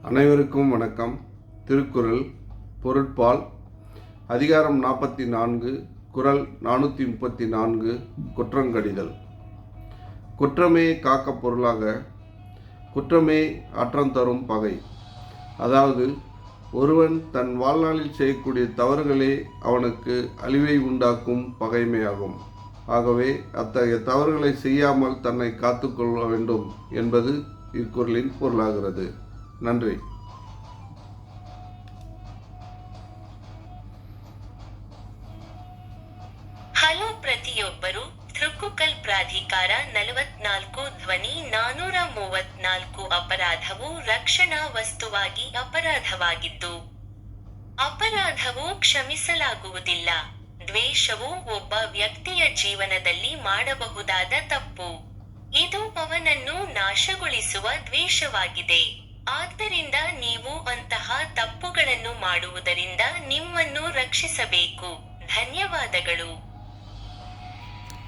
அனைவருக்கும் வணக்கம். திருக்குறள் பொருட்பால் அதிகாரம் 44 குறள் 434 குற்றங்கடிதல். குற்றமே காக்க பொருளாக, குற்றமே ஆற்றம் தரும் பகை. அதாவது ஒருவன் தன் வாழ்நாளில் செய்யக்கூடிய தவறுகளே அவனுக்கு அழிவை உண்டாக்கும் பகைமையாகும். ஆகவே அத்தகைய தவறுகளை செய்யாமல் தன்னை காத்துக்கொள்ள வேண்டும் என்பது இக்குறளின் பொருளாகிறது. நன்றி. ಹಲೋ ಪ್ರತಿಯೊಬ್ಬರು. ತೃಕ್ಕುಕಲ್ ಪ್ರಾಧಿಕಾರ 44 ಧ್ವನಿ 434 ಅಪರಾಧವು ರಕ್ಷಣಾ ವಸ್ತುವಾಗಿ ಅಪರಾಧವಾಗಿದ್ದು, ಅಪರಾಧವು ಕ್ಷಮಿಸಲಾಗುವುದಿಲ್ಲ. ದ್ವೇಷವು ಒಬ್ಬ ವ್ಯಕ್ತಿಯ ಜೀವನದಲ್ಲಿ ಮಾಡಬಹುದಾದ ತಪ್ಪು. ಇದು ಅವನನ್ನು ನಾಶಗೊಳಿಸುವ ದ್ವೇಷವಾಗಿದೆ. ಆದ್ದರಿಂದ ನೀವು ಅಂತಹ ತಪ್ಪುಗಳನ್ನು ಮಾಡುವುದರಿಂದ ನಿಮ್ಮನ್ನು ರಕ್ಷಿಸಬೇಕು. ಧನ್ಯವಾದಗಳು.